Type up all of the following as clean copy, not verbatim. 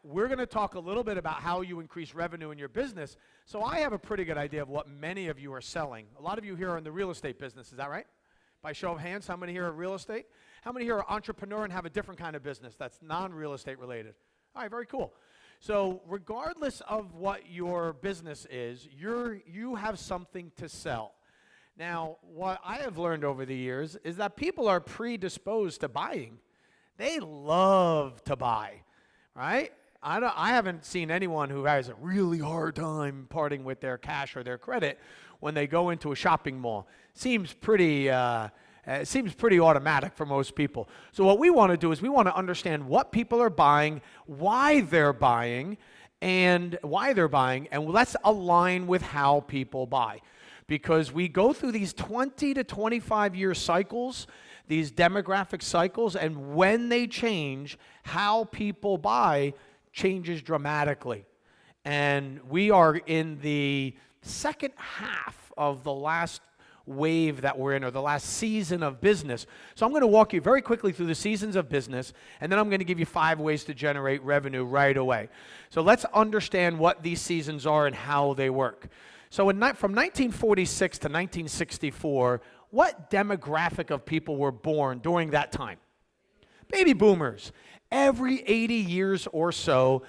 we're going to talk a little bit about how you increase revenue in your business. So I have a pretty good idea of what many of you are selling. A lot of you here are in the real estate business, is that right? By show of hands, how many here are real estate? How many here are entrepreneur and have a different kind of business that's non-real estate related? All right, very cool. So regardless of what your business is, you have something to sell. Now, what I have learned over the years is that people are predisposed to buying. They love to buy, right? I haven't seen anyone who has a really hard time parting with their cash or their credit when they go into a shopping mall. Seems pretty automatic for most people. So what we want to do is we want to understand what people are buying, why they're buying, and let's align with how people buy. Because we go through these 20 to 25 year cycles, these demographic cycles, and when they change, how people buy changes dramatically. And we are in the second half of the last wave that we're in, or the last season of business. So I'm going to walk you very quickly through the seasons of business, and then I'm going to give you 5 ways to generate revenue right away. So let's understand what these seasons are and how they work. So from 1946 to 1964, what demographic of people were born during that time? Baby boomers. Every 80 years or so,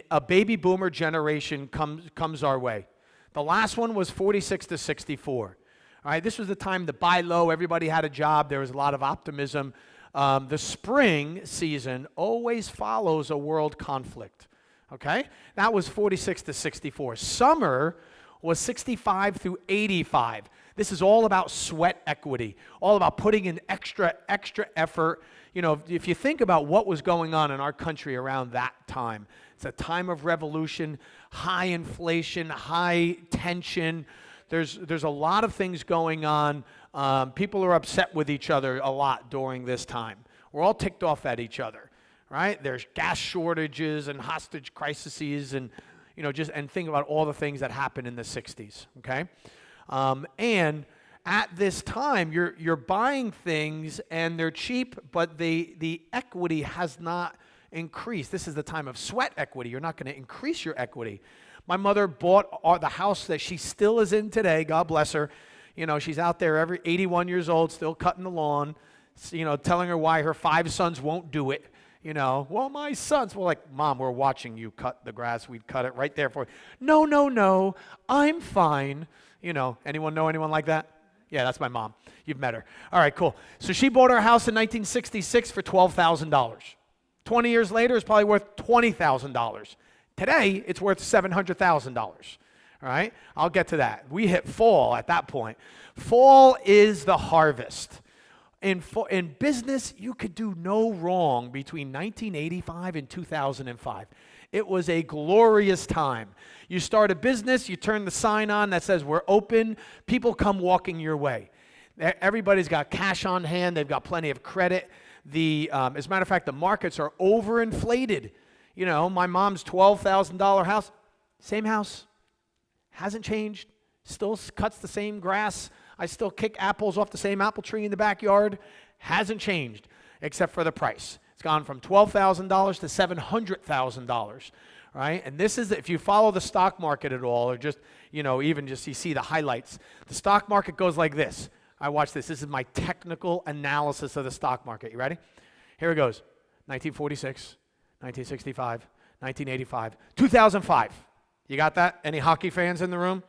a baby boomer generation comes our way. The last one was 46 to 64. All right, this was the time to buy low. Everybody had a job. There was a lot of optimism. The spring season always follows a world conflict. Okay? That was 46 to 64. Summer was 65 through 85. This is all about sweat equity, all about putting in extra effort. You know, if you think about what was going on in our country around that time, it's a time of revolution, high inflation, high tension. There's a lot of things going on. People are upset with each other a lot during this time. We're all ticked off at each other, right? There's gas shortages and hostage crises, and and think about all the things that happened in the 60s, okay? And at this time, you're buying things and they're cheap, but the equity has not increased. This is the time of sweat equity. You're not going to increase your equity. My mother bought the house that she still is in today. God bless her. She's out there 81 years old, still cutting the lawn, telling her why her 5 sons won't do it. Well, my sons were like, Mom, we're watching you cut the grass. We'd cut it right there for you. No, I'm fine. Anyone know anyone like that? Yeah, that's my mom. You've met her. All right, cool. So she bought her house in 1966 for $12,000. 20 years later, it's probably worth $20,000. Today, it's worth $700,000. All right? I'll get to that. We hit fall at that point. Fall is the harvest. In business, you could do no wrong between 1985 and 2005. It was a glorious time. You start a business, you turn the sign on that says we're open, people come walking your way. Everybody's got cash on hand, they've got plenty of credit. As a matter of fact, the markets are overinflated. My mom's $12,000 house, same house, hasn't changed, still cuts the same grass. I still kick apples off the same apple tree in the backyard. Hasn't changed, except for the price. It's gone from $12,000 to $700,000, right? And this is, if you follow the stock market at all, or just, even just you see the highlights, the stock market goes like this. I watch this. This is my technical analysis of the stock market. You ready? Here it goes. 1946, 1965, 1985, 2005. You got that? Any hockey fans in the room?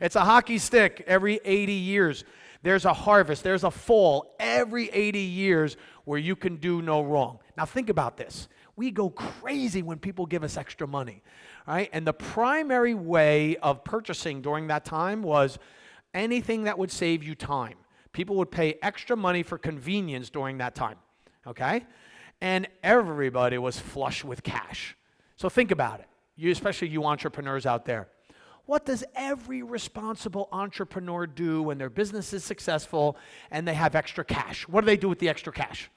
It's a hockey stick every 80 years. There's a harvest. There's a fall every 80 years where you can do no wrong. Now think about this. We go crazy when people give us extra money, right? And the primary way of purchasing during that time was anything that would save you time. People would pay extra money for convenience during that time, okay? And everybody was flush with cash. So think about it, especially you entrepreneurs out there. What does every responsible entrepreneur do when their business is successful and they have extra cash? What do they do with the extra cash?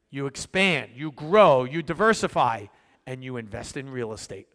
You expand, you grow, you diversify, and you invest in real estate.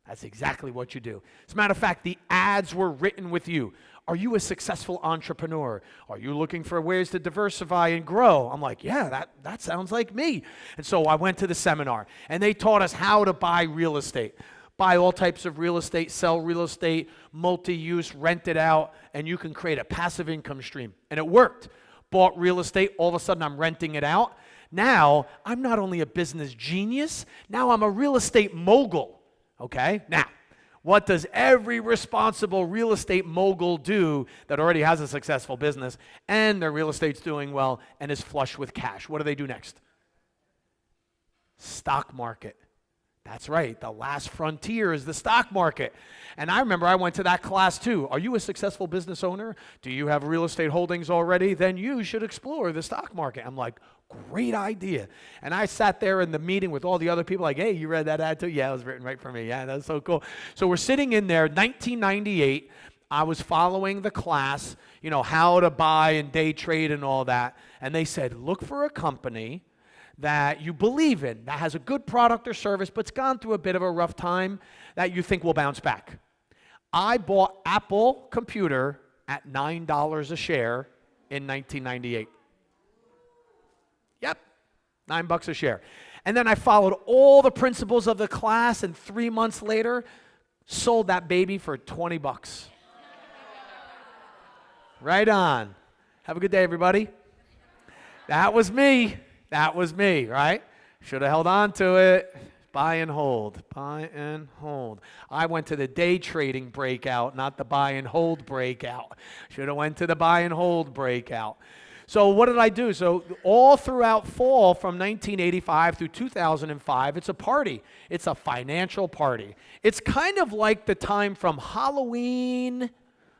That's exactly what you do. As a matter of fact, the ads were written with you. Are you a successful entrepreneur? Are you looking for ways to diversify and grow? I'm like, yeah, that sounds like me. And so I went to the seminar, and they taught us how to buy real estate. Buy all types of real estate, sell real estate, multi-use, rent it out, and you can create a passive income stream. And it worked. Bought real estate, all of a sudden I'm renting it out. Now, I'm not only a business genius, now I'm a real estate mogul. Okay? Now, what does every responsible real estate mogul do that already has a successful business and their real estate's doing well and is flush with cash? What do they do next? Stock market. That's right. The last frontier is the stock market. And I remember I went to that class too. Are you a successful business owner? Do you have real estate holdings already? Then you should explore the stock market. I'm like, great idea. And I sat there in the meeting with all the other people like, hey, you read that ad too? Yeah, it was written right for me. Yeah, that's so cool. So we're sitting in there, 1998. I was following the class, how to buy and day trade and all that. And they said, look for a company that you believe in, that has a good product or service, but's gone through a bit of a rough time, that you think will bounce back. I bought Apple Computer at $9 a share in 1998. Yep, $9 a share. And then I followed all the principles of the class, and 3 months later, sold that baby for $20. Right on. Have a good day, everybody. That was me. That was me, right? Should have held on to it. Buy and hold. Buy and hold. I went to the day trading breakout, not the buy and hold breakout. Should have went to the buy and hold breakout. So what did I do? So all throughout fall from 1985 through 2005, it's a party. It's a financial party. It's kind of like the time from Halloween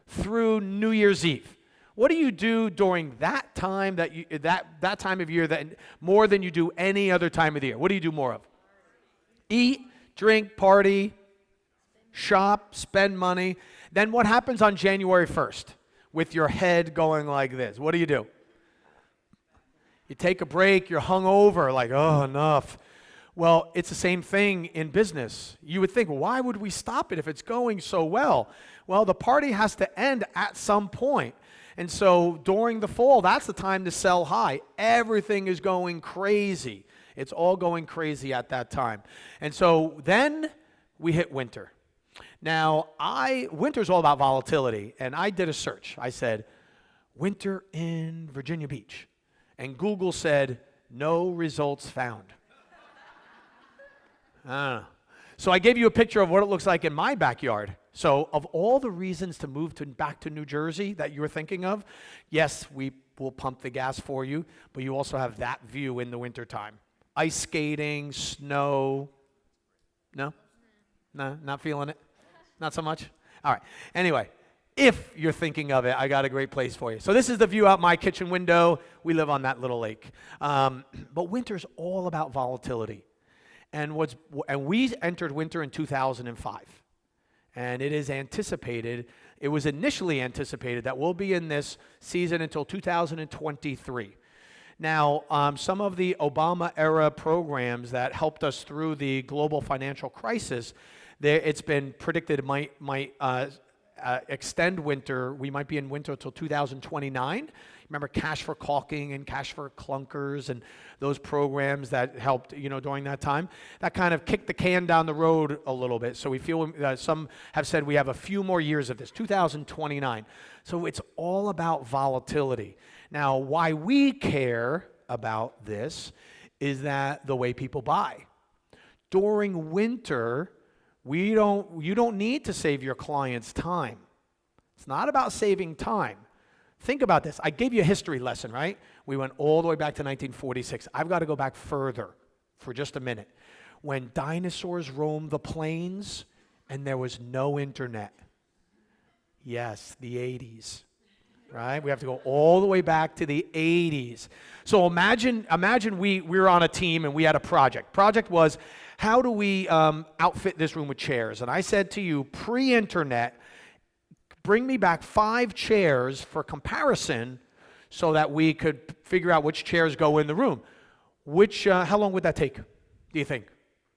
through New Year's Eve. What do you do during that time that time of year that more than you do any other time of the year? What do you do more of? Eat, drink, party, shop, spend money. Then what happens on January 1st with your head going like this? What do? You take a break, you're hungover, like, oh, enough. Well, it's the same thing in business. You would think, why would we stop it if it's going so well? Well, the party has to end at some point. And so during the fall, that's the time to sell high. Everything is going crazy. It's all going crazy at that time. And so then we hit winter. Now, winter's all about volatility, and I did a search. I said, winter in Virginia Beach. And Google said, no results found. So I gave you a picture of what it looks like in my backyard. So of all the reasons to move back to New Jersey that you were thinking of, yes, we will pump the gas for you, but you also have that view in the wintertime. Ice skating, snow. No? No, not feeling it? Not so much? All right. Anyway, if you're thinking of it, I got a great place for you. So this is the view out my kitchen window. We live on that little lake. But winter's all about volatility. And we entered winter in 2005. And it is anticipated, it was initially anticipated that we'll be in this season until 2023. Now, some of the Obama-era programs that helped us through the global financial crisis, it's been predicted it might extend winter. We might be in winter until 2029. Remember Cash for Caulking and Cash for Clunkers and those programs that helped, during that time? That kind of kicked the can down the road a little bit. So we feel, some have said we have a few more years of this, 2029. So it's all about volatility. Now, why we care about this is that the way people buy. During winter, you don't need to save your clients time. It's not about saving time. Think about this. I gave you a history lesson, right? We went all the way back to 1946. I've got to go back further for just a minute. When dinosaurs roamed the plains and there was no internet. Yes, the 80s, right? We have to go all the way back to the 80s. So imagine we were on a team and we had a project. Project was, how do we outfit this room with chairs? And I said to you, pre-internet, bring me back 5 chairs for comparison so that we could figure out which chairs go in the room. How long would that take, do you think?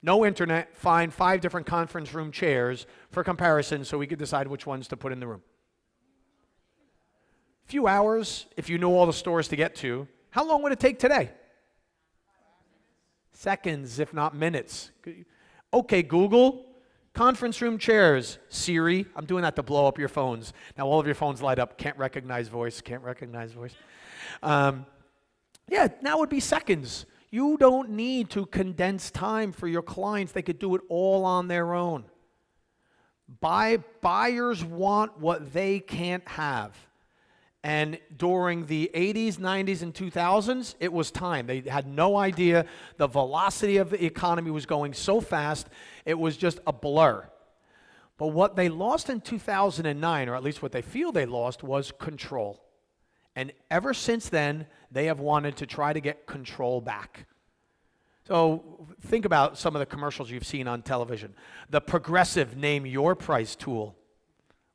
No internet, find 5 different conference room chairs for comparison so we could decide which ones to put in the room. Few hours, if you know all the stores to get to. How long would it take today? Seconds, if not minutes. Okay, Google, conference room chairs. Siri, I'm doing that to blow up your phones. Now all of your phones light up. Can't recognize voice, can't recognize voice. Yeah, now would be seconds. You don't need to condense time for your clients. They could do it all on their own. Buyers want what they can't have. And during the 80s, 90s, and 2000s, it was time. They had no idea the velocity of the economy was going so fast, it was just a blur. But what they lost in 2009, or at least what they feel they lost, was control. And ever since then, they have wanted to try to get control back. So think about some of the commercials you've seen on television. The Progressive Name Your Price tool.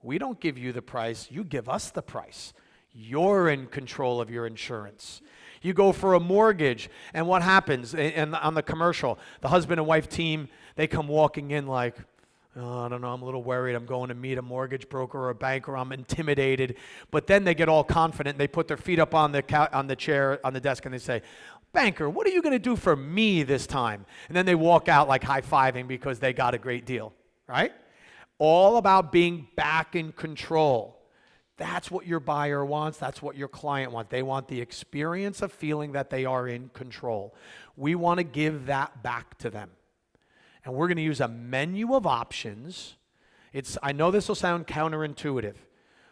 We don't give you the price, you give us the price. You're in control of your insurance. You go for a mortgage, and what happens? And on the commercial, the husband and wife team, they come walking in like, oh, I don't know, I'm a little worried. I'm going to meet a mortgage broker or a banker. I'm intimidated. But then they get all confident. They put their feet up on the chair, on the desk, and they say, banker, what are you going to do for me this time? And then they walk out like high-fiving because they got a great deal, right? All about being back in control. That's what your buyer wants. That's what your client wants. They want the experience of feeling that they are in control. We want to give that back to them. And we're going to use a menu of options. I know this will sound counterintuitive,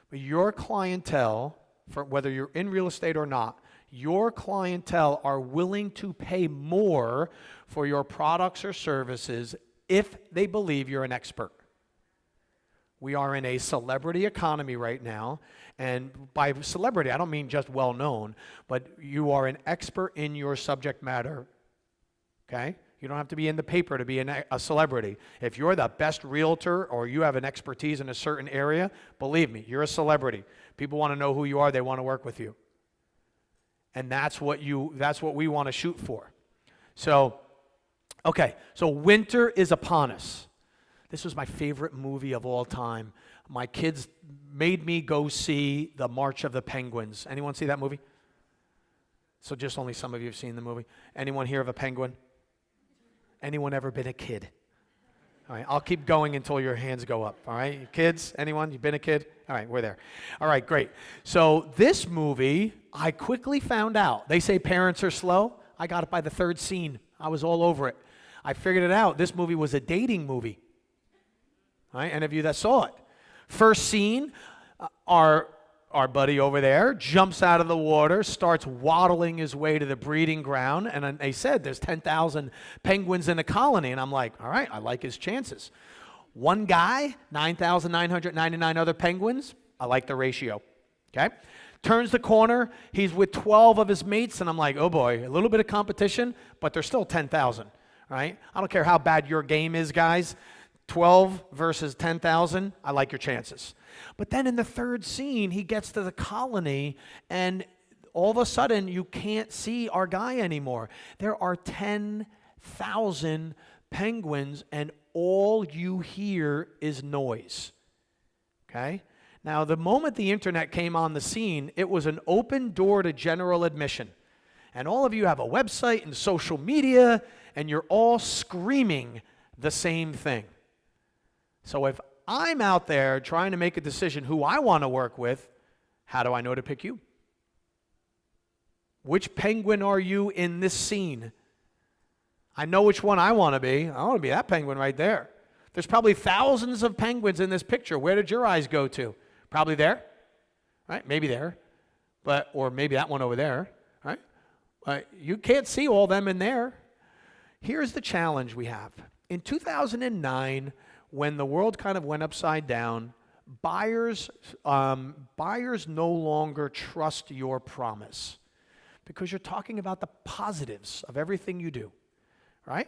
but your clientele, for whether you're in real estate or not, your clientele are willing to pay more for your products or services if they believe you're an expert. We are in a celebrity economy right now, and by celebrity, I don't mean just well-known, but you are an expert in your subject matter, okay? You don't have to be in the paper to be a celebrity. If you're the best realtor or you have an expertise in a certain area, believe me, you're a celebrity. People want to know who you are. They want to work with you. And that's what we want to shoot for. So, okay, so winter is upon us. This was my favorite movie of all time. My kids made me go see The March of the Penguins. Anyone see that movie? So just only some of you have seen the movie. Anyone here of a penguin? Anyone ever been a kid? All right, I'll keep going until your hands go up. All right, kids, anyone? You've been a kid? All right, we're there. All right, great. So this movie, I quickly found out. They say parents are slow. I got it by the 3rd scene. I was all over it. I figured it out. This movie was a dating movie. All right, any of you that saw it. First scene, our buddy over there jumps out of the water, starts waddling his way to the breeding ground, and they said there's 10,000 penguins in the colony, and I'm like, all right, I like his chances. One guy, 9,999 other penguins, I like the ratio, okay? Turns the corner, he's with 12 of his mates, and I'm like, oh boy, a little bit of competition, but there's still 10,000, right? I don't care how bad your game is, guys. 12 versus 10,000, I like your chances. But then in the 3rd scene, he gets to the colony, and all of a sudden, you can't see our guy anymore. There are 10,000 penguins, and all you hear is noise. Okay? Now, the moment the internet came on the scene, it was an open door to general admission. And all of you have a website and social media, and you're all screaming the same thing. So if I'm out there trying to make a decision who I want to work with, how do I know to pick you? Which penguin are you in this scene? I know which one I want to be. I want to be that penguin right there. There's probably thousands of penguins in this picture. Where did your eyes go to? Probably there, right? Maybe there, or maybe that one over there, right? You can't see all them in there. Here's the challenge we have. In 2009, when the world kind of went upside down, buyers no longer trust your promise because you're talking about the positives of everything you do, right?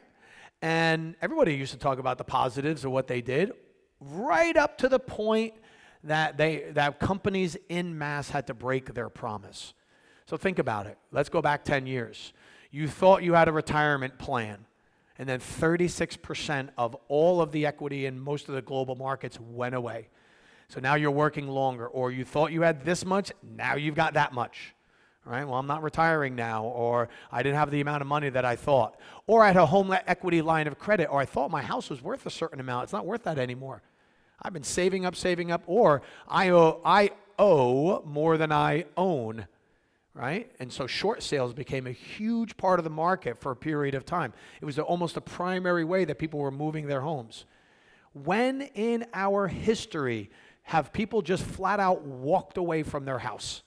And everybody used to talk about the positives of what they did, right up to the point that companies en masse had to break their promise. So think about it. Let's go back 10 years. You thought you had a retirement plan. And then 36% of all of the equity in most of the global markets went away. So now you're working longer, or you thought you had this much, now you've got that much. All right, well, I'm not retiring now, or I didn't have the amount of money that I thought. Or I had a home equity line of credit, or I thought my house was worth a certain amount. It's not worth that anymore. I've been saving up, or I owe more than I own, right? And so short sales became a huge part of the market for a period of time. It was almost a primary way that people were moving their homes. When in our history have people just flat out walked away from their house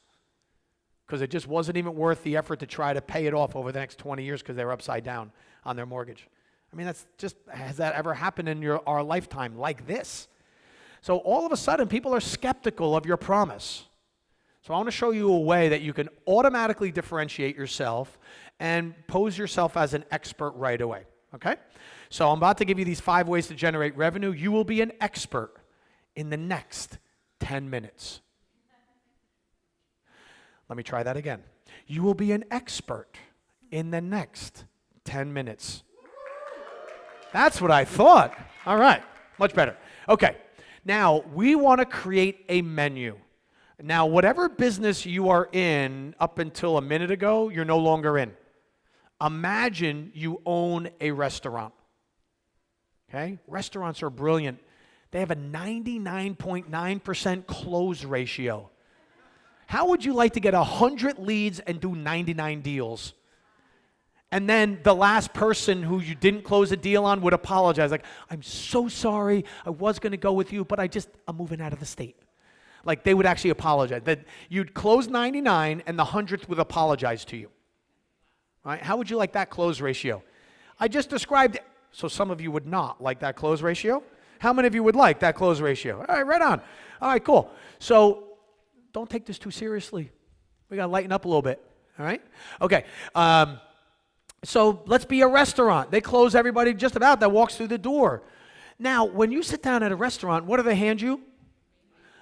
because it just wasn't even worth the effort to try to pay it off over the next 20 years because they were upside down on their mortgage? I mean, has that ever happened in our lifetime like this? So all of a sudden, people are skeptical of your promise. So I want to show you a way that you can automatically differentiate yourself and pose yourself as an expert right away, okay? So I'm about to give you these 5 ways to generate revenue. You will be an expert in the next 10 minutes. Let me try that again. You will be an expert in the next 10 minutes. That's what I thought. All right, much better. Okay, now we want to create a menu. Now, whatever business you are in up until a minute ago, you're no longer in. Imagine you own a restaurant. Okay? Restaurants are brilliant. They have a 99.9% close ratio. How would you like to get 100 leads and do 99 deals? And then the last person who you didn't close a deal on would apologize. Like, I'm so sorry. I was going to go with you, but I'm moving out of the state. Like, they would actually apologize. That you'd close 99 and the 100th would apologize to you. Right? How would you like that close ratio? I just described it. So some of you would not like that close ratio. How many of you would like that close ratio? All right, right on. All right, cool. So don't take this too seriously. We got to lighten up a little bit. All right? Okay. So let's be a restaurant. They close everybody just about that walks through the door. Now, when you sit down at a restaurant, what do they hand you?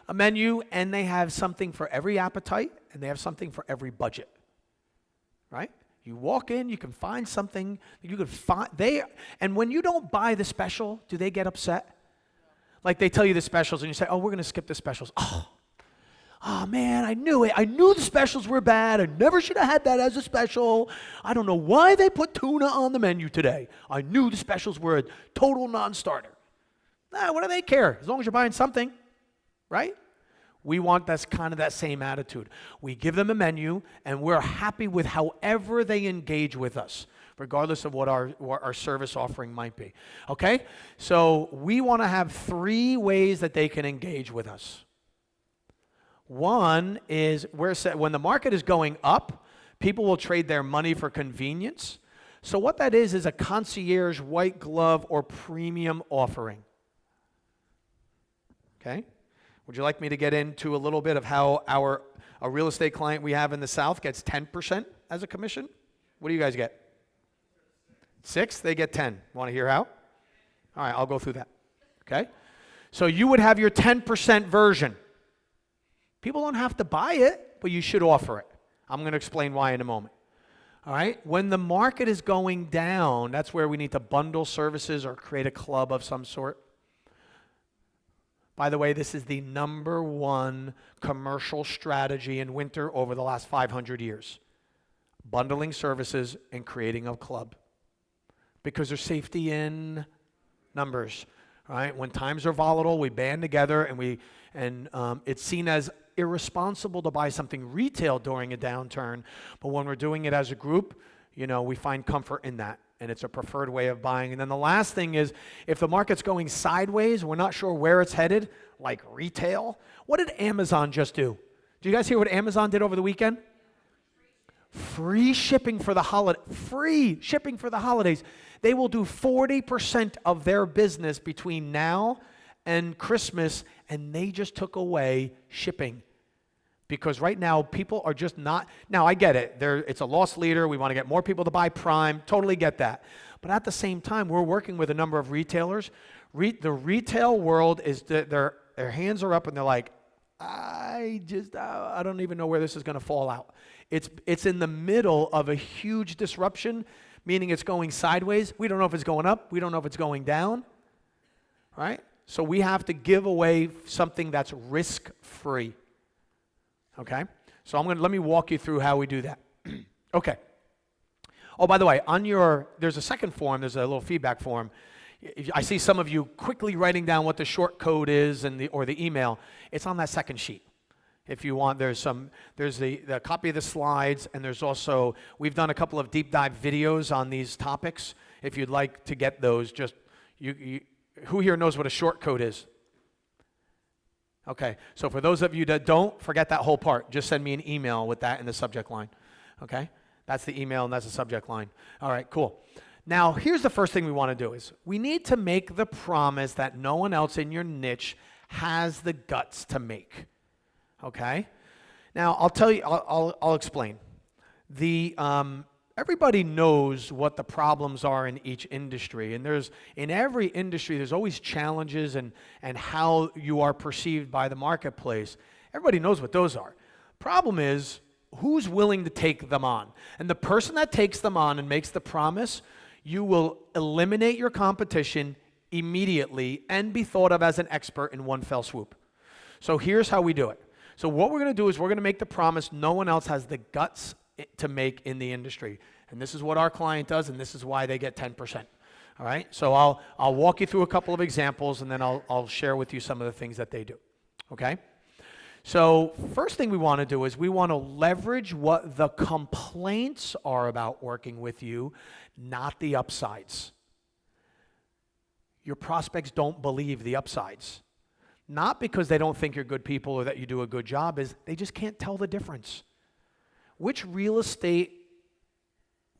A menu, and they have something for every appetite, and they have something for every budget. Right? You walk in, you can find something. You can find and when you don't buy the special, do they get upset? Like they tell you the specials, and you say, "Oh, we're going to skip the specials." Oh man, I knew it. I knew the specials were bad. I never should have had that as a special. I don't know why they put tuna on the menu today. I knew the specials were a total non-starter. What do they care? As long as you're buying something, right? We want that same attitude. We give them a menu, and we're happy with however they engage with us, regardless of what our service offering might be. Okay? So we want to have 3 ways that they can engage with us. One is when the market is going up, people will trade their money for convenience. So what that is a concierge, white glove, or premium offering. Okay? Would you like me to get into a little bit of how a real estate client we have in the South gets 10% as a commission? What do you guys get? 6? They get 10. Want to hear how? All right, I'll go through that. Okay? So you would have your 10% version. People don't have to buy it, but you should offer it. I'm going to explain why in a moment. All right? When the market is going down, that's where we need to bundle services or create a club of some sort. By the way, this is the #1 commercial strategy in winter over the last 500 years. Bundling services and creating a club. Because there's safety in numbers. Right? When times are volatile, we band together and it's seen as irresponsible to buy something retail during a downturn. But when we're doing it as a group, we find comfort in that. And it's a preferred way of buying. And then the last thing is, if the market's going sideways, we're not sure where it's headed, like retail. What did Amazon just do? Do you guys hear what Amazon did over the weekend? Free shipping for the holidays. They will do 40% of their business between now and Christmas, and they just took away shipping. Because right now, people are just not... Now, I get it. It's a loss leader. We want to get more people to buy Prime. Totally get that. But at the same time, we're working with a number of retailers. The retail world is... Their hands are up, and they're like, I don't even know where this is going to fall out. It's in the middle of a huge disruption meaning it's going sideways. We don't know if it's going up. We don't know if it's going down, right? So we have to give away something that's risk-free, okay? So let me walk you through how we do that. Okay. Oh, by the way, there's a second form, there's a little feedback form. I see some of you quickly writing down what the short code is or the email. It's on that second sheet. If you want, there's the copy of the slides, and there's also, we've done a couple of deep dive videos on these topics. If you'd like to get those, just, who here knows what a short code is? Okay, so for those of you that don't, forget that whole part. Just send me an email with that in the subject line, okay? That's the email and that's the subject line. All right, cool. Now, here's the first thing we want to do is we need to make the promise that no one else in your niche has the guts to make, okay? Now, I'll tell you, I'll explain. Everybody knows what the problems are in each industry, and in every industry, there's always challenges and how you are perceived by the marketplace. Everybody knows what those are. Problem is, who's willing to take them on? And the person that takes them on and makes the promise, you will eliminate your competition immediately and be thought of as an expert in one fell swoop. So here's how we do it. So what we're going to do is we're going to make the promise no one else has the guts to make in the industry. And this is what our client does, and this is why they get 10%. All right? So I'll walk you through a couple of examples, and then I'll share with you some of the things that they do. Okay? So first thing we want to do is we want to leverage what the complaints are about working with you, not the upsides. Your prospects don't believe the upsides. Not because they don't think you're good people or that you do a good job, is they just can't tell the difference. Which real estate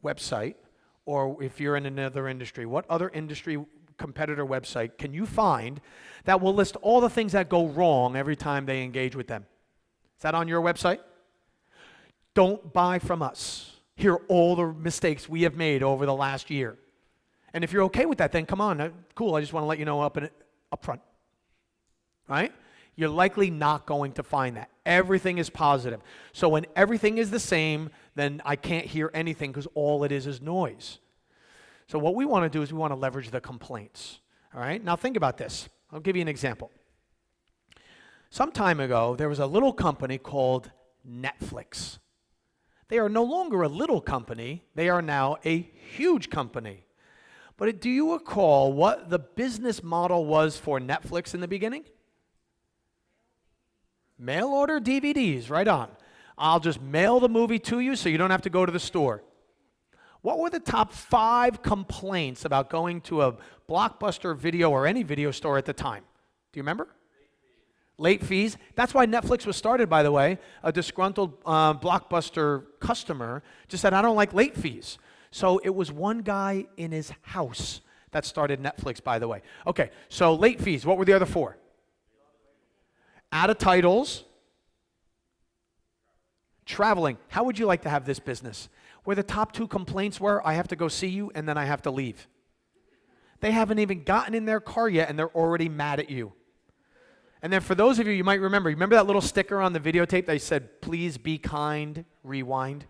website, or if you're in another industry, what other industry competitor website can you find that will list all the things that go wrong every time they engage with them? Is that on your website? Don't buy from us. Here are all the mistakes we have made over the last year. And if you're okay with that, then come on, cool, I just want to let you know up front. Right? You're likely not going to find that. Everything is positive. So when everything is the same, then I can't hear anything because all it is noise. So what we want to do is we want to leverage the complaints. All right? Now think about this. I'll give you an example. Some time ago, there was a little company called Netflix. They are no longer a little company. They are now a huge company. But do you recall what the business model was for Netflix in the beginning? Mail order DVDs, right on. I'll just mail the movie to you so you don't have to go to the store. What were the top 5 complaints about going to a Blockbuster video or any video store at the time? Do you remember? Late fees. That's why Netflix was started, by the way. A disgruntled Blockbuster customer just said, I don't like late fees. So it was one guy in his house that started Netflix, by the way. Okay, so late fees. What were the other 4? Out of titles. Traveling. How would you like to have this business? Where the top 2 complaints were, I have to go see you and then I have to leave. They haven't even gotten in their car yet and they're already mad at you. And then for those of you, you might remember that little sticker on the videotape that said, please be kind, rewind?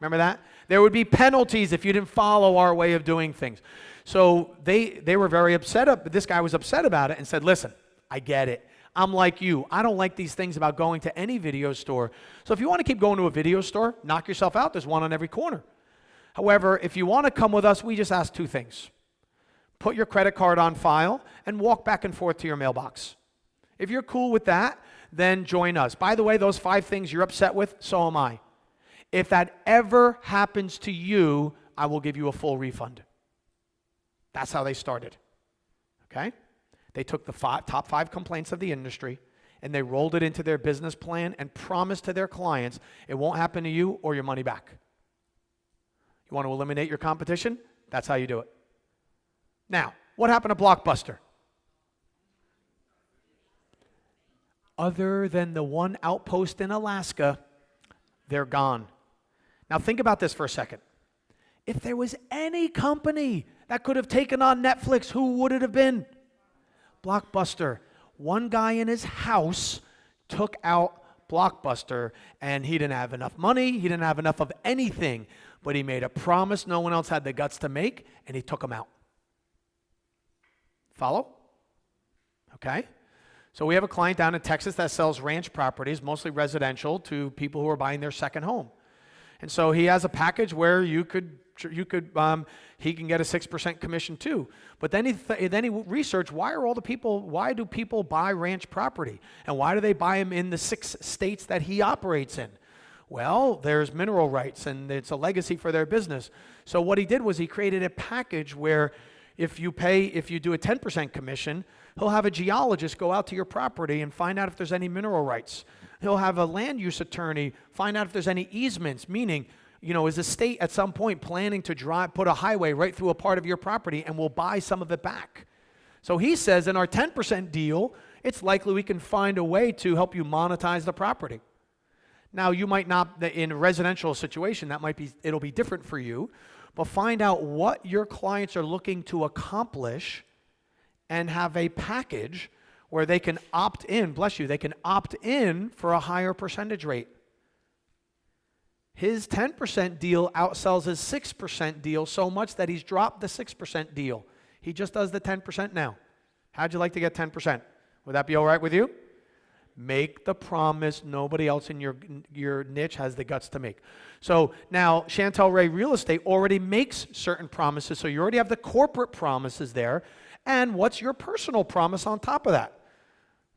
Remember that? There would be penalties if you didn't follow our way of doing things. So they were very upset, but this guy was upset about it and said, listen, I get it. I'm like you. I don't like these things about going to any video store. So if you want to keep going to a video store, knock yourself out. There's one on every corner. However, if you want to come with us, we just ask 2 things. Put your credit card on file and walk back and forth to your mailbox. If you're cool with that, then join us. By the way, those 5 things you're upset with, so am I. If that ever happens to you, I will give you a full refund. That's how they started. Okay? They took the top 5 complaints of the industry and they rolled it into their business plan and promised to their clients it won't happen to you or your money back. You want to eliminate your competition? That's how you do it. Now, what happened to Blockbuster? Other than the one outpost in Alaska, they're gone. Now think about this for a second. If there was any company that could have taken on Netflix, who would it have been? Blockbuster. One guy in his house took out Blockbuster, and he didn't have enough money. He didn't have enough of anything. but he made a promise no one else had the guts to make, and he took them out. Follow? Okay. So we have a client down in Texas that sells ranch properties, mostly residential, to people who are buying their second home. And so he has a package where he can get a 6% commission too. But then he researched, why do people buy ranch property? And why do they buy them in the 6 states that he operates in? Well, there's mineral rights, and it's a legacy for their business. So what he did was he created a package where if you do a 10% commission, he'll have a geologist go out to your property and find out if there's any mineral rights. He'll have a land use attorney find out if there's any easements, meaning, is the state at some point planning to put a highway right through a part of your property, and we'll buy some of it back. So he says in our 10% deal, it's likely we can find a way to help you monetize the property. Now, you might not, in a residential situation, it'll be different for you, but find out what your clients are looking to accomplish and have a package where they can opt in, they can opt in for a higher percentage rate. His 10% deal outsells his 6% deal so much that he's dropped the 6% deal. He just does the 10% now. How'd you like to get 10%? Would that be all right with you? Make the promise nobody else in your niche has the guts to make. So now Chantel Ray Real Estate already makes certain promises, so you already have the corporate promises there. And what's your personal promise on top of that?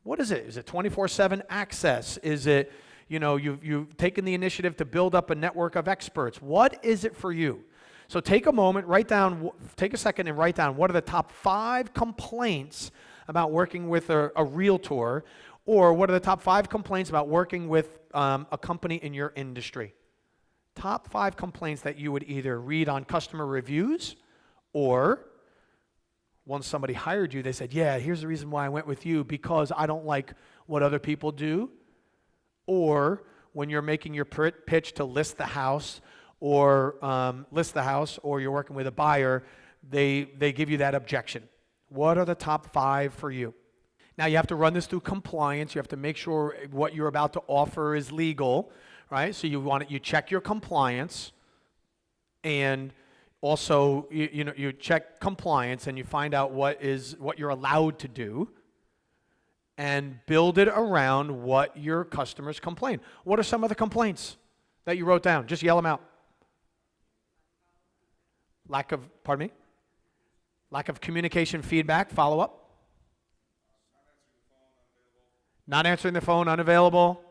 What is it? Is it 24/7 access? Is it, you've taken the initiative to build up a network of experts? What is it for you? So take a second and write down what are the top 5 complaints about working with a realtor, or what are the top 5 complaints about working with a company in your industry? Top 5 complaints that you would either read on customer reviews, or once somebody hired you, they said, yeah, here's the reason why I went with you, because I don't like what other people do. Or when you're making your pitch to list the house, or you're working with a buyer, they give you that objection. What are the top 5 for you? Now you have to run this through compliance. You have to make sure what you're about to offer is legal, right? So you check your compliance, and also you check compliance, and you find out what you're allowed to do, and build it around what your customers complain. What are some of the complaints that you wrote down? Just yell them out. Lack of communication, feedback, follow up. Not answering the phone, unavailable.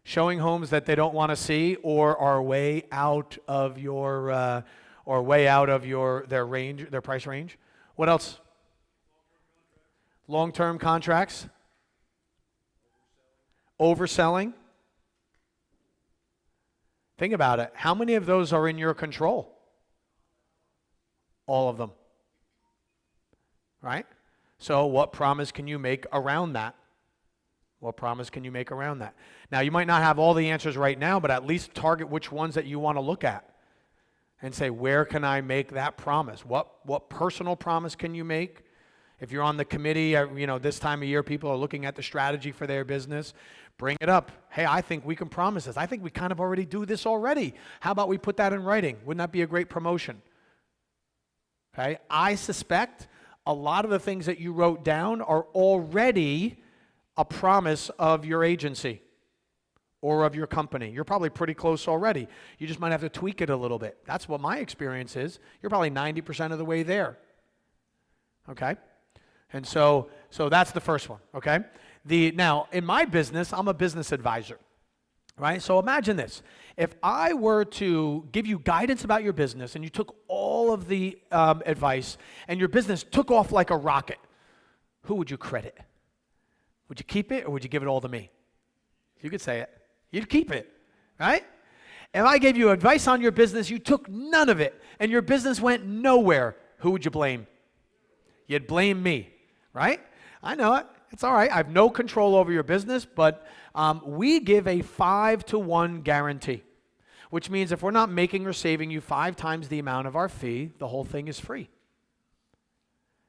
Showing homes that they don't want to see, or are way out of their range, their price range. What else? Long-term contracts. Overselling. Think about it. How many of those are in your control? All of them. Right? So what promise can you make around that? What promise can you make around that? Now, you might not have all the answers right now, but at least target which ones that you want to look at and say, where can I make that promise? What personal promise can you make? If you're on the committee, this time of year, people are looking at the strategy for their business. Bring it up. Hey, I think we can promise this. I think we kind of already do this already. How about we put that in writing? Wouldn't that be a great promotion? Okay, I suspect a lot of the things that you wrote down are already a promise of your agency or of your company. You're probably pretty close already. You just might have to tweak it a little bit. That's what my experience is. You're probably 90% of the way there. Okay? And so that's the first one, okay? Now, in my business, I'm a business advisor, right? So imagine this. If I were to give you guidance about your business and you took all of the advice and your business took off like a rocket, who would you credit? Would you keep it, or would you give it all to me? You could say it. You'd keep it, right? If I gave you advice on your business, you took none of it, and your business went nowhere, who would you blame? You'd blame me, right? I know it. It's all right. I have no control over your business, but we give a 5-to-1 guarantee, which means if we're not making or saving you 5 times the amount of our fee, the whole thing is free.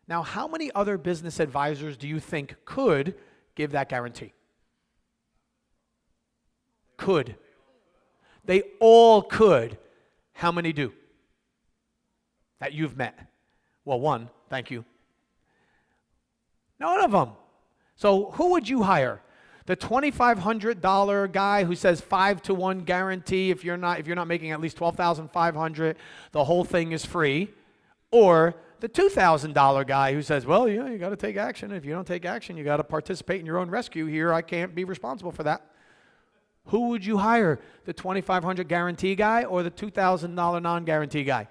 Now, how many other business advisors do you think could give that guarantee? Could. They all could. How many do? That you've met? Well, one, thank you. None of them. So who would you hire? The $2,500 guy who says 5-to-1 guarantee if you're not making at least $12,500, the whole thing is free, or the $2,000 guy who says, well, you got to take action. If you don't take action, you got to participate in your own rescue here. I can't be responsible for that. Who would you hire? The $2,500 guarantee guy or the $2,000 non-guarantee guy?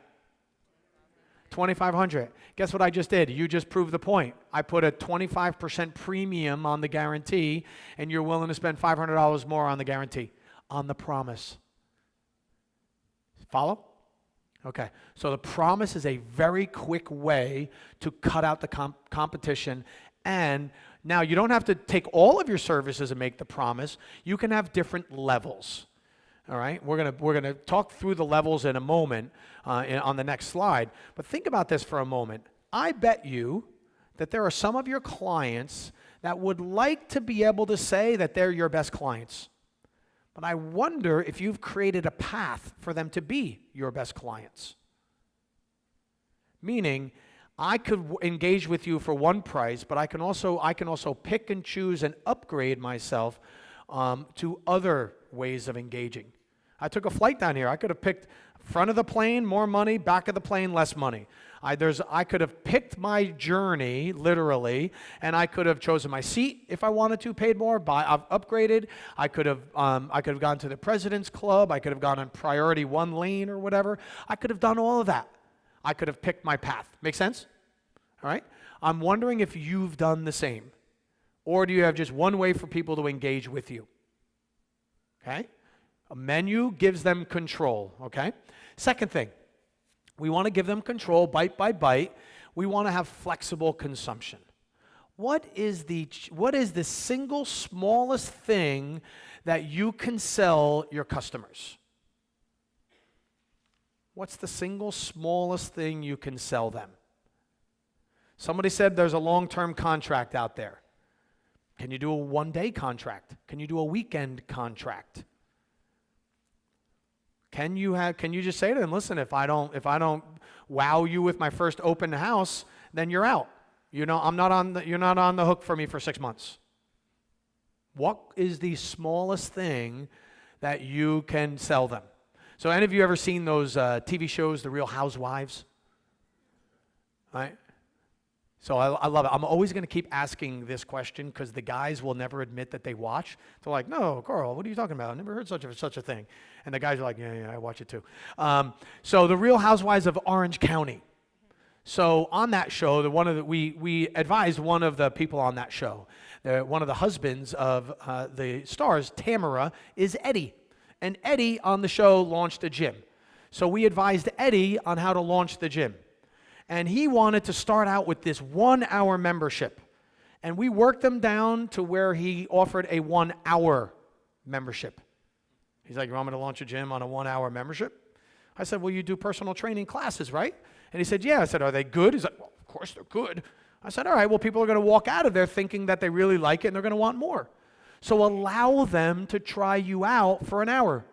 $2,500. Guess what I just did? You just proved the point. I put a 25% premium on the guarantee, and you're willing to spend $500 more on the guarantee, on the promise. Follow? Okay. So the promise is a very quick way to cut out the competition. And now you don't have to take all of your services and make the promise. You can have different levels. All right, we're gonna talk through the levels in a moment on the next slide. But think about this for a moment. I bet you that there are some of your clients that would like to be able to say that they're your best clients. But I wonder if you've created a path for them to be your best clients. Meaning, I could engage with you for one price, but I can also pick and choose and upgrade myself to other ways of engaging. I took a flight down here. I could have picked front of the plane, more money, back of the plane, less money. I could have picked my journey, literally, and I could have chosen my seat if I wanted to, paid more, I've upgraded. I could have gone to the President's Club. I could have gone on priority 1 lane or whatever. I could have done all of that. I could have picked my path. Make sense? All right? I'm wondering if you've done the same. Or do you have just one way for people to engage with you? Okay? A menu gives them control, okay? Second thing, we want to give them control bite by bite. We want to have flexible consumption. What is the single smallest thing that you can sell your customers? What's the single smallest thing you can sell them? Somebody said there's a long-term contract out there. Can you do a one-day contract? Can you do a weekend contract? Can you just say to them, listen, if I don't wow you with my first open house, then you're out. You're not on the hook for me for 6 months. What is the smallest thing that you can sell them? So any of you ever seen those TV shows, The Real Housewives? Right? So I love it. I'm always going to keep asking this question because the guys will never admit that they watch. They're like, no, Carl, what are you talking about? I never heard such a thing. And the guys are like, yeah, I watch it too. So The Real Housewives of Orange County. So on that show, we advised one of the people on that show. One of the husbands of the stars, Tamara, is Eddie. And Eddie on the show launched a gym. So we advised Eddie on how to launch the gym. And he wanted to start out with this 1-hour membership. And we worked them down to where he offered a 1-hour membership. He's like, you want me to launch a gym on a 1-hour membership? I said, well, you do personal training classes, right? And he said, yeah. I said, are they good? He's like, well, of course they're good. I said, all right, well, people are going to walk out of there thinking that they really like it and they're going to want more. So allow them to try you out for an hour.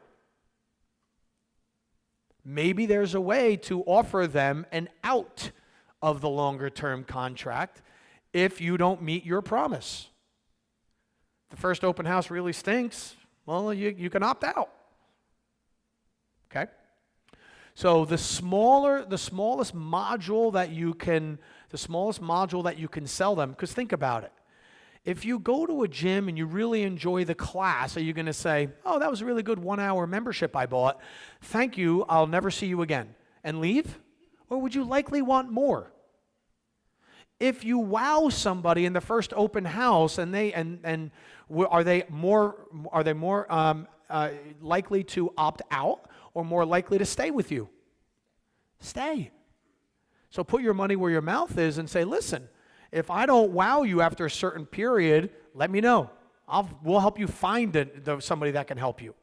Maybe there's a way to offer them an out of the longer-term contract if you don't meet your promise. The first open house really stinks. Well, you can opt out. Okay? So the smallest module that you can sell them, because think about it. If you go to a gym and you really enjoy the class, are you going to say, oh, that was a really good 1-hour membership I bought. Thank you, I'll never see you again, and leave? Or would you likely want more? If you wow somebody in the first open house and are they more likely to opt out or more likely to stay with you? Stay. So put your money where your mouth is and say, listen, if I don't wow you after a certain period, let me know. We'll help you find somebody that can help you.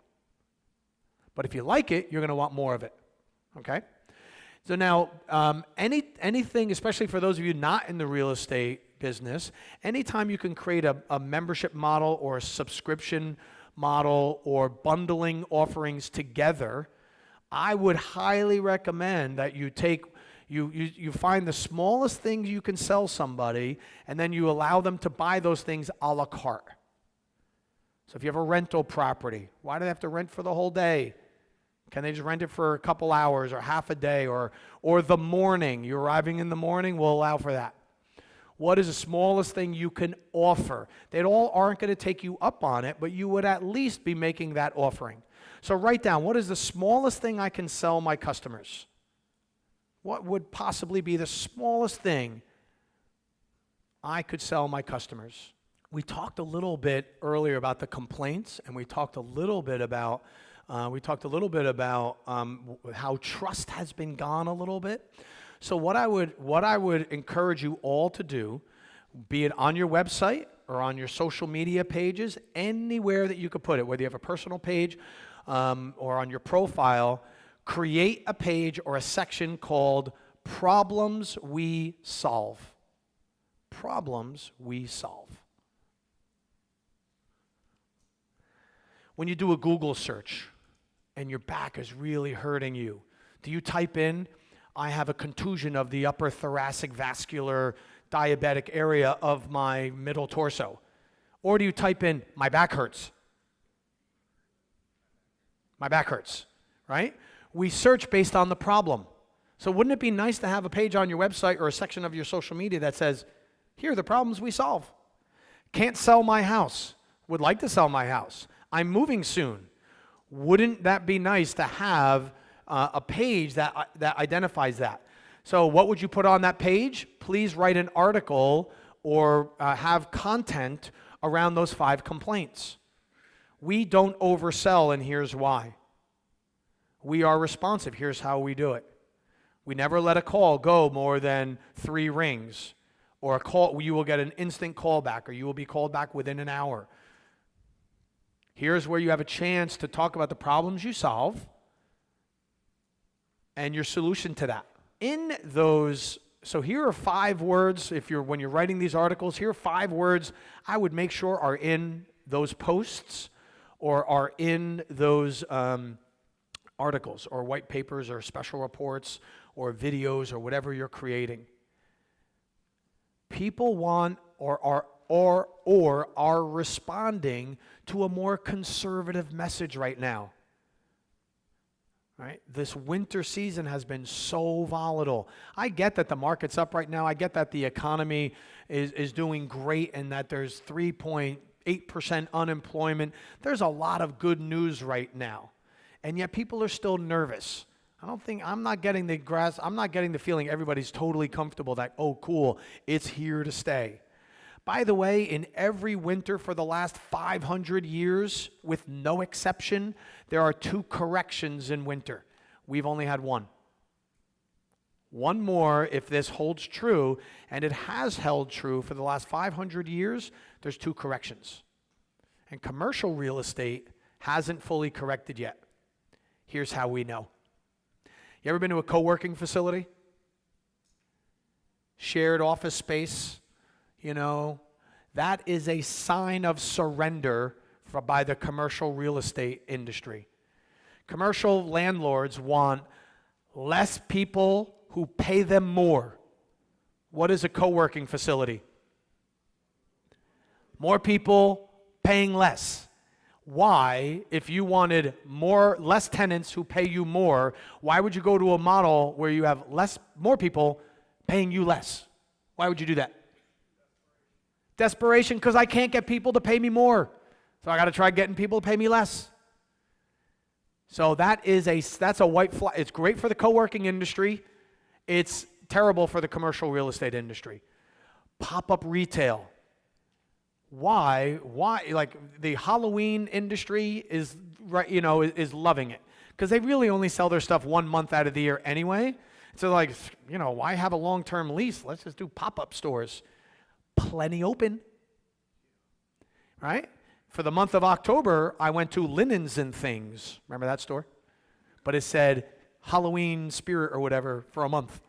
But if you like it, you're going to want more of it. Okay? So now, anything, especially for those of you not in the real estate business, anytime you can create a membership model or a subscription model or bundling offerings together, I would highly recommend that you you find the smallest things you can sell somebody, and then you allow them to buy those things a la carte. So if you have a rental property, why do they have to rent for the whole day? Can they just rent it for a couple hours or half a day or the morning? You're arriving in the morning, we'll allow for that. What is the smallest thing you can offer? They all aren't going to take you up on it, but you would at least be making that offering. So write down, what is the smallest thing I can sell my customers? What would possibly be the smallest thing I could sell my customers? We talked a little bit earlier about the complaints, and we talked a little bit about how trust has been gone a little bit. So what I would encourage you all to do, be it on your website or on your social media pages, anywhere that you could put it, whether you have a personal page or on your profile, create a page or a section called Problems We Solve. Problems we solve. When you do a Google search and your back is really hurting you, do you type in, I have a contusion of the upper thoracic vascular diabetic area of my middle torso? Or do you type in, my back hurts? My back hurts, right? We search based on the problem. So wouldn't it be nice to have a page on your website or a section of your social media that says, here are the problems we solve. Can't sell my house. Would like to sell my house. I'm moving soon. Wouldn't that be nice to have a page that identifies that? So what would you put on that page? Please write an article or have content around those 5 complaints. We don't oversell, and here's why. We are responsive. Here's how we do it. We never let a call go more than 3 rings, or a call, you will get an instant call back, or you will be called back within an hour. Here's where you have a chance to talk about the problems you solve and your solution to that. In those, so here are 5 words, when you're writing these articles, here are 5 words I would make sure are in those posts or are in those articles or white papers or special reports or videos or whatever you're creating. People want or are responding to a more conservative message right now. Right? This winter season has been so volatile. I get that the market's up right now. I get that the economy is doing great and that there's 3.8% unemployment. There's a lot of good news right now. And yet people are still nervous. I'm not getting the feeling everybody's totally comfortable that, oh, cool, it's here to stay. By the way, in every winter for the last 500 years, with no exception, there are 2 corrections in winter. We've only had 1. One more, if this holds true, and it has held true for the last 500 years, there's 2 corrections. And commercial real estate hasn't fully corrected yet. Here's how we know. You ever been to a co-working facility? Shared office space? You know, that is a sign of surrender by the commercial real estate industry. Commercial landlords want less people who pay them more. What is a co-working facility? More people paying less. Why, if you wanted less tenants who pay you more, why would you go to a model where you have more people paying you less? Why would you do that? Desperation, because I can't get people to pay me more. So I got to try getting people to pay me less. So that's a white flag. It's great for the co-working industry. It's terrible for the commercial real estate industry. Pop-up retail. Why? Like the Halloween industry is loving it because they really only sell their stuff 1 month out of the year anyway. So why have a long-term lease? Let's just do pop-up stores. Plenty open, right? For the month of October, I went to Linens and Things. Remember that store? But it said Halloween spirit or whatever for a month.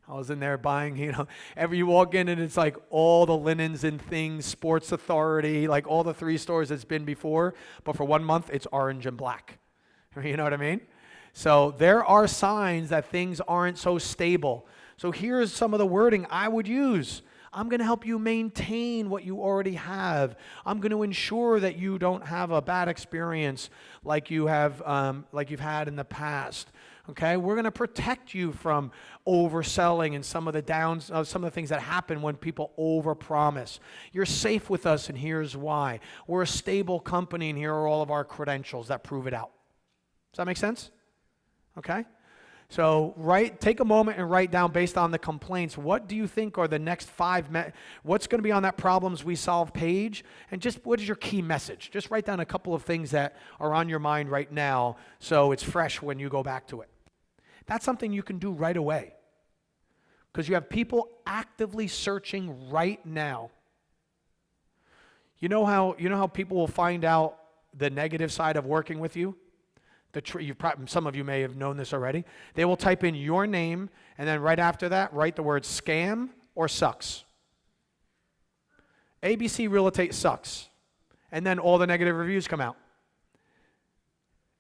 I was in there buying, every you walk in and it's like all the linens and things, Sports Authority, like all the 3 stores it's been before, but for 1 month it's orange and black. You know what I mean? So there are signs that things aren't so stable. So here's some of the wording I would use. I'm going to help you maintain what you already have. I'm going to ensure that you don't have a bad experience like you have, like you've had in the past. Okay, we're going to protect you from overselling and some of the things that happen when people overpromise. You're safe with us, and here's why. We're a stable company, and here are all of our credentials that prove it out. Does that make sense? Okay. So take a moment and write down, based on the complaints, what do you think are the next 5, what's going to be on that problems we solve page, and just what is your key message? Just write down a couple of things that are on your mind right now so it's fresh when you go back to it. That's something you can do right away, because you have people actively searching right now. You know how people will find out the negative side of working with you? Some of you may have known this already. They will type in your name, and then right after that, write the word scam or sucks. ABC Real Estate sucks. And then all the negative reviews come out.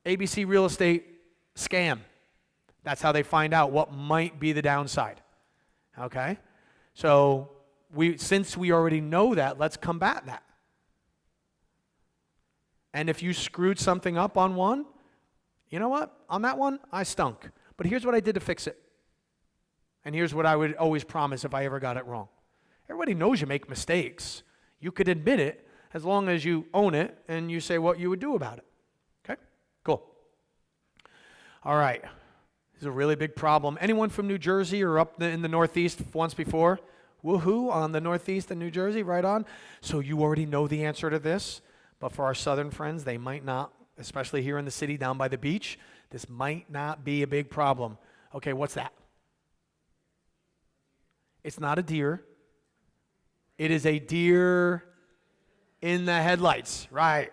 ABC Real Estate scam. That's how they find out what might be the downside. Okay? So since we already know that, let's combat that. And if you screwed something up on one, you know what? On that one, I stunk. But here's what I did to fix it. And here's what I would always promise if I ever got it wrong. Everybody knows you make mistakes. You could admit it as long as you own it and you say what you would do about it. Okay? Cool. All right. This is a really big problem. Anyone from New Jersey or up in the Northeast once before? Woohoo, on the Northeast and New Jersey, right on. So you already know the answer to this, but for our Southern friends, they might not, especially here in the city down by the beach. This might not be a big problem. Okay, what's that? It's not a deer. It is a deer in the headlights. Right.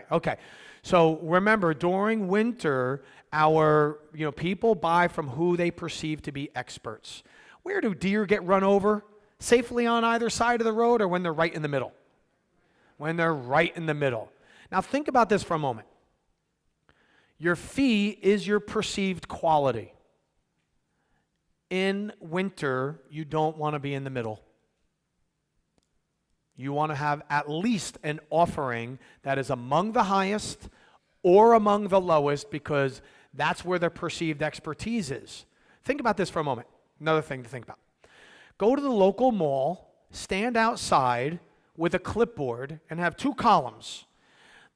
Okay. So remember, during winter, our people buy from who they perceive to be experts. Where do deer get run over? Safely on either side of the road, or when they're right in the middle? When they're right in the middle. Now think about this for a moment. Your fee is your perceived quality. In winter, you don't want to be in the middle. You want to have at least an offering that is among the highest or among the lowest, because that's where the perceived expertise is. Think about this for a moment. Another thing to think about. Go to the local mall, stand outside with a clipboard, and have 2 columns.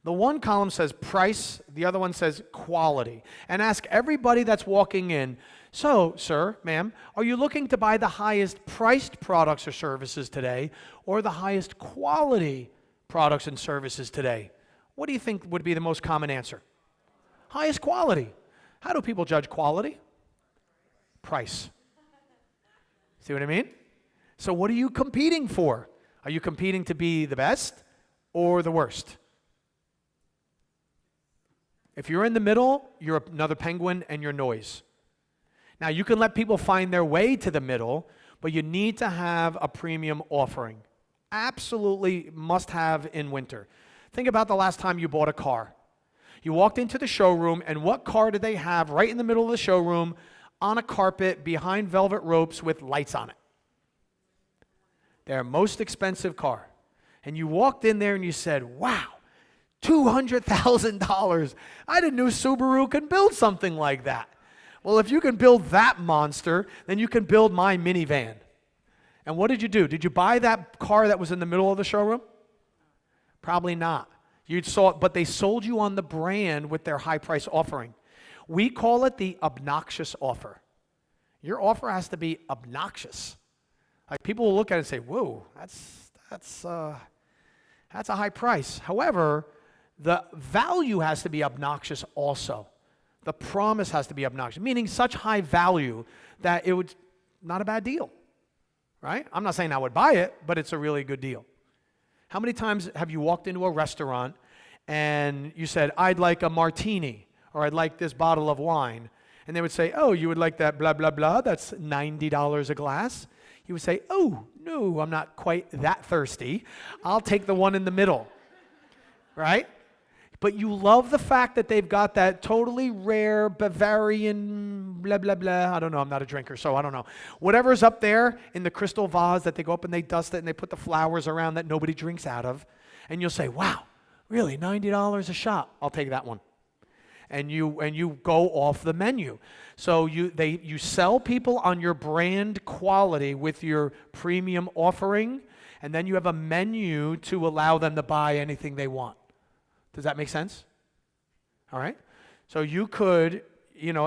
The one column says price, the other one says quality. And ask everybody that's walking in, so, sir, ma'am, are you looking to buy the highest priced products or services today, or the highest quality products and services today? What do you think would be the most common answer? Highest quality. How do people judge quality? Price. See what I mean? So what are you competing for? Are you competing to be the best or the worst? If you're in the middle, you're another penguin and you're noise. Now, you can let people find their way to the middle, but you need to have a premium offering. Absolutely must have in winter. Think about the last time you bought a car. You walked into the showroom, and what car did they have right in the middle of the showroom on a carpet behind velvet ropes with lights on it? Their most expensive car. And you walked in there and you said, wow, $200,000. I didn't know Subaru could build something like that. Well, if you can build that monster, then you can build my minivan. And what did you do? Did you buy that car that was in the middle of the showroom? Probably not. You saw it, but they sold you on the brand with their high price offering. We call it the obnoxious offer. Your offer has to be obnoxious. Like, people will look at it and say, whoa, that's a high price. However, the value has to be obnoxious also. The promise has to be obnoxious, meaning such high value that it would not a bad deal, right? I'm not saying I would buy it, but it's a really good deal. How many times have you walked into a restaurant and you said, I'd like a martini, or I'd like this bottle of wine, And they would say, oh, you would like that blah, blah, blah, that's $90 a glass. You would say, oh, no, I'm not quite that thirsty. I'll take the one in the middle, right? But you love the fact that they've got that totally rare Bavarian blah, blah, blah. I don't know. I'm not a drinker, so I don't know. Whatever's up there in the crystal vase that they go up and they dust it and they put the flowers around that nobody drinks out of. And you'll say, wow, really, $90 a shot? I'll take that one. And you go off the menu. So you sell people on your brand quality with your premium offering, and then you have a menu to allow them to buy anything they want. Does that make sense? All right. So you could,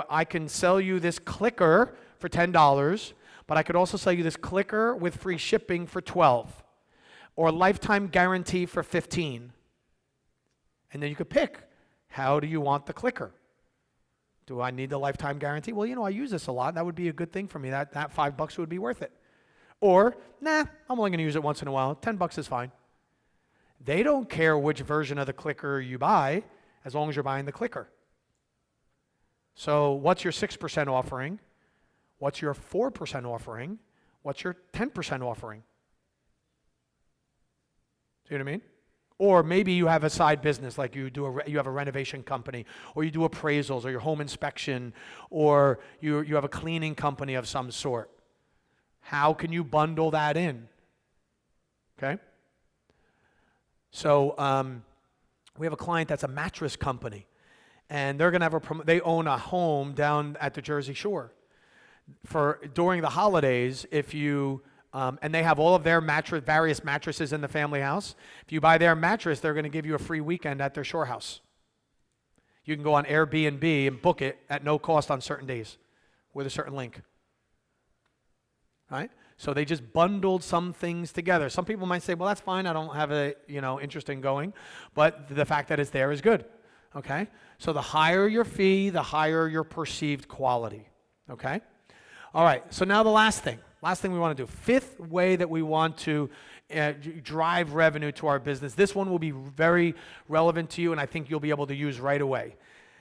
I can sell you this clicker for $10, but I could also sell you this clicker with free shipping for $12, or lifetime guarantee for $15. And then you could pick, how do you want the clicker? Do I need the lifetime guarantee? Well, I use this a lot. That would be a good thing for me. That $5 would be worth it. Or, nah, I'm only going to use it once in a while. $10 is fine. They don't care which version of the clicker you buy, as long as you're buying the clicker. So what's your 6% offering? What's your 4% offering? What's your 10% offering? See what I mean? Or maybe you have a side business, like you have a renovation company, or you do appraisals, or your home inspection, or you have a cleaning company of some sort. How can you bundle that in? Okay? So we have a client that's a mattress company, and they're going to have they own a home down at the Jersey Shore. During the holidays, if you and they have all of their various mattresses in the family house. If you buy their mattress, they're going to give you a free weekend at their shore house. You can go on Airbnb and book it at no cost on certain days with a certain link. Right? So they just bundled some things together. Some people might say, well, that's fine. I don't have a interest in going. But the fact that it's there is good. Okay? So the higher your fee, the higher your perceived quality. Okay? All right. So now the last thing we want to do. Fifth way that we want to drive revenue to our business. This one will be very relevant to you, and I think you'll be able to use right away.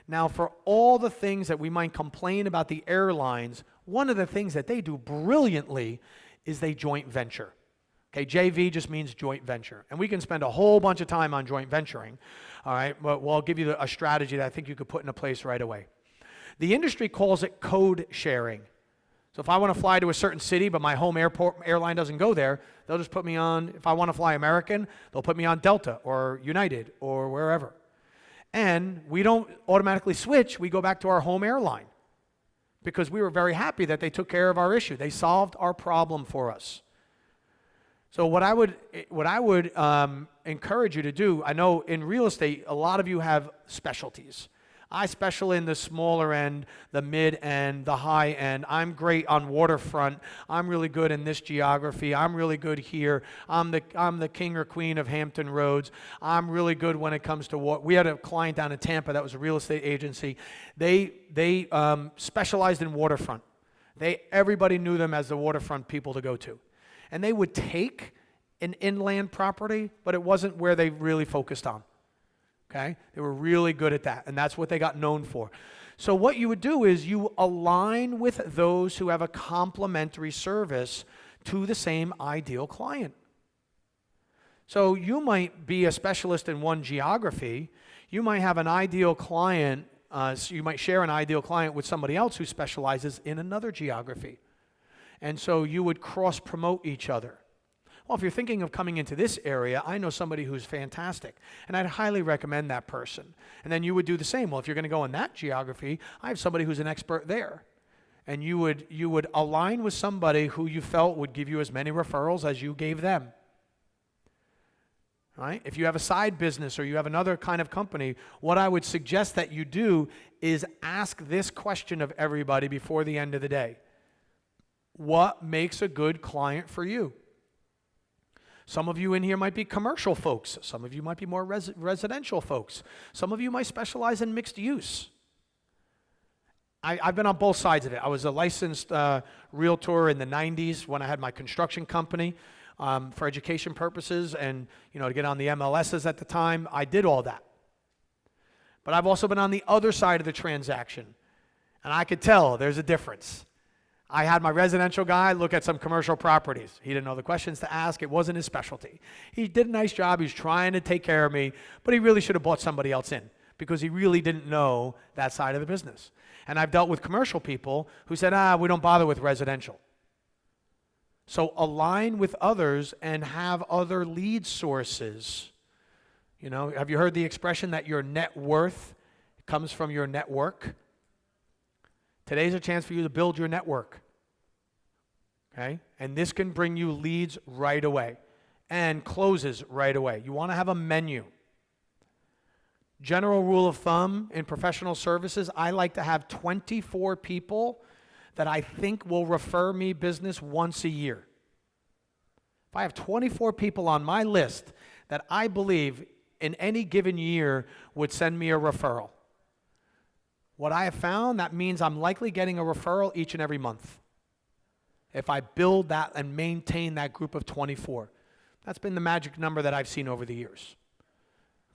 Now, for all the things that we might complain about the airlines, one of the things that they do brilliantly is they joint venture. Okay, JV just means joint venture. And we can spend a whole bunch of time on joint venturing, all right? But we'll give you a strategy that I think you could put into place right away. The industry calls it code sharing. So if I want to fly to a certain city, but my home airline doesn't go there, they'll just put me on, if I want to fly American, they'll put me on Delta or United or wherever. And we don't automatically switch, we go back to our home airline because we were very happy that they took care of our issue. They solved our problem for us. So what I would encourage you to do, I know in real estate, a lot of you have specialties. I special in the smaller end, the mid end, the high end. I'm great on waterfront. I'm really good in this geography. I'm really good here. I'm the king or queen of Hampton Roads. I'm really good when it comes to what we had a client down in Tampa that was a real estate agency. They specialized in waterfront. Everybody knew them as the waterfront people to go to. And they would take an inland property, but it wasn't where they really focused on. Okay? They were really good at that, and that's what they got known for. So what you would do is you align with those who have a complementary service to the same ideal client. So you might be a specialist in one geography. You might have an ideal client, so you might share an ideal client with somebody else who specializes in another geography. And so you would cross-promote each other. Well, if you're thinking of coming into this area, I know somebody who's fantastic, and I'd highly recommend that person. And then you would do the same. Well, if you're going to go in that geography, I have somebody who's an expert there. And you would align with somebody who you felt would give you as many referrals as you gave them. All right? If you have a side business or you have another kind of company, what I would suggest that you do is ask this question of everybody before the end of the day. What makes a good client for you? Some of you in here might be commercial folks. Some of you might be more residential folks. Some of you might specialize in mixed use. I've been on both sides of it. I was a licensed realtor in the 90s when I had my construction company for education purposes and to get on the MLSs at the time. I did all that. But I've also been on the other side of the transaction. And I could tell there's a difference. I had my residential guy look at some commercial properties. He didn't know the questions to ask. It wasn't his specialty. He did a nice job. He was trying to take care of me, but he really should have brought somebody else in because he really didn't know that side of the business. And I've dealt with commercial people who said, we don't bother with residential. So align with others and have other lead sources. You know, have you heard the expression that your net worth comes from your network? Today's a chance for you to build your network. Okay? And this can bring you leads right away and closes right away. You want to have a menu. General rule of thumb in professional services, I like to have 24 people that I think will refer me business once a year. If I have 24 people on my list that I believe in any given year would send me a referral, what I have found, that means I'm likely getting a referral each and every month if I build that and maintain that group of 24. That's been the magic number that I've seen over the years.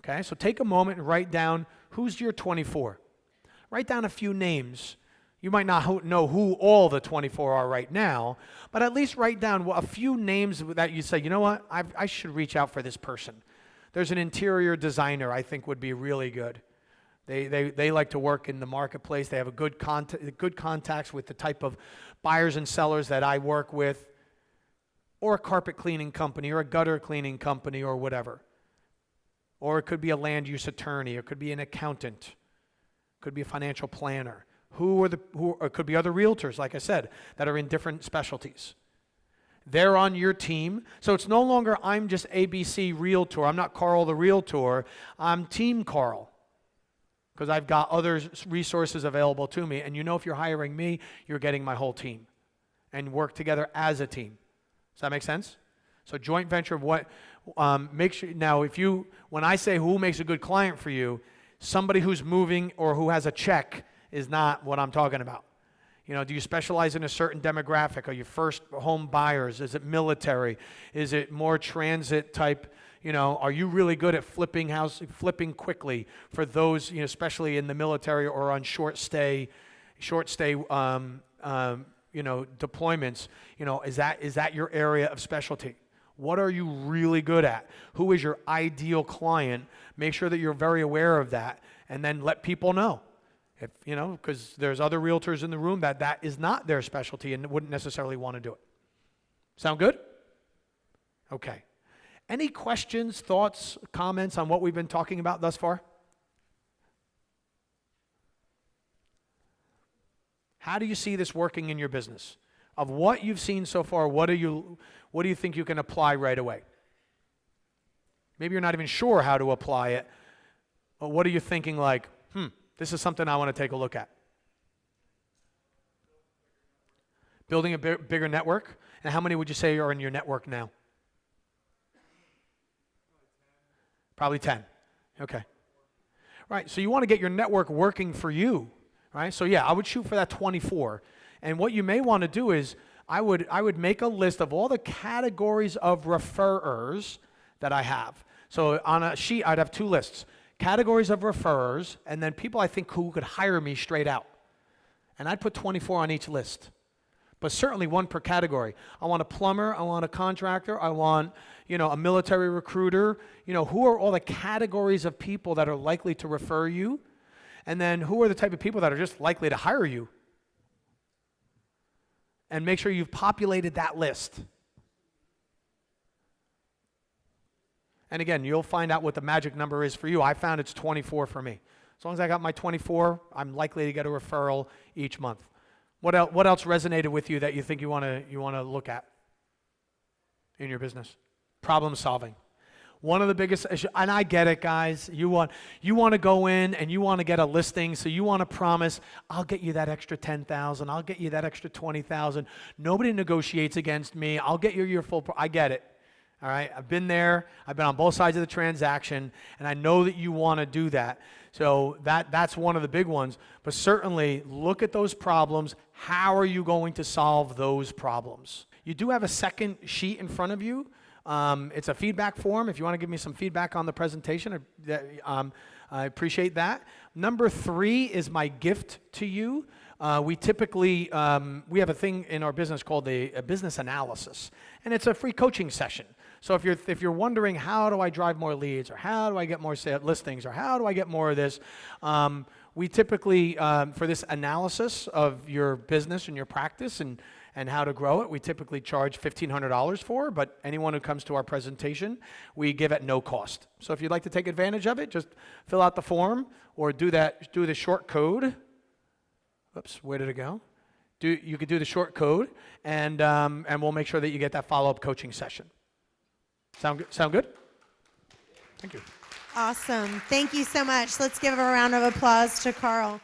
Okay, so take a moment and write down who's your 24. Write down a few names. You might not know who all the 24 are right now, but at least write down a few names that you say, you know what, I should reach out for this person. There's an interior designer I think would be really good. They like to work in the marketplace. They have good contacts with the type of buyers and sellers that I work with, or a carpet cleaning company, or a gutter cleaning company, or whatever. Or it could be a land use attorney, or it could be an accountant, it could be a financial planner. Or it could be other realtors, like I said, that are in different specialties. They're on your team. So it's no longer I'm just ABC Realtor. I'm not Carl the Realtor. I'm Team Carl. Because I've got other resources available to me. And you know if you're hiring me, you're getting my whole team. And work together as a team. Does that make sense? So joint venture of what, make sure, now when I say who makes a good client for you, somebody who's moving or who has a check is not what I'm talking about. You know, do you specialize in a certain demographic? Are you first home buyers? Is it military? Is it more transit type? You know, are you really good at flipping quickly for those, you know, especially in the military or on short stay, deployments? You know, is that your area of specialty? What are you really good at? Who is your ideal client? Make sure that you're very aware of that, and then let people know. If you know, because there's other realtors in the room that is not their specialty and wouldn't necessarily want to do it. Sound good? Okay. Any questions, thoughts, comments on what we've been talking about thus far? How do you see this working in your business? Of what you've seen so far, what do you think you can apply right away? Maybe you're not even sure how to apply it, but what are you thinking like, this is something I want to take a look at? Building a bigger network? And how many would you say are in your network now? Probably 10. Okay. Right, so you want to get your network working for you, right? So yeah, I would shoot for that 24. And what you may want to do is, I would make a list of all the categories of referrers that I have. So on a sheet, I'd have two lists. Categories of referrers, and then people I think who could hire me straight out. And I'd put 24 on each list. But certainly one per category. I want a plumber, I want a contractor, I want, a military recruiter. Who are all the categories of people that are likely to refer you? And then who are the type of people that are just likely to hire you? And make sure you've populated that list. And again, you'll find out what the magic number is for you. I found it's 24 for me. As long as I got my 24, I'm likely to get a referral each month. What else resonated with you that you think you want to look at in your business? Problem solving. One of the biggest issues, and I get it, guys. You want to go in and you want to get a listing, so you want to promise, I'll get you that extra 10,000. I'll get you that extra 20,000. Nobody negotiates against me. I'll get you your full. I get it. All right, I've been there. I've been on both sides of the transaction, and I know that you want to do that. So that's one of the big ones. But certainly, look at those problems. How are you going to solve those problems? You do have a second sheet in front of you. It's a feedback form. If you want to give me some feedback on the presentation, I appreciate that. Number 3 is my gift to you. we typically, we have a thing in our business called a business analysis, and it's a free coaching session. So if you're wondering, how do I drive more leads, or how do I get more listings, or how do I get more of this, we typically, for this analysis of your business and your practice and how to grow it, we typically charge $1,500 for, but anyone who comes to our presentation, we give at no cost. So if you'd like to take advantage of it, just fill out the form or do the short code. Oops, where did it go? You could do the short code, and we'll make sure that you get that follow-up coaching session. Sound good? Thank you. Awesome. Thank you so much. Let's give a round of applause to Carl.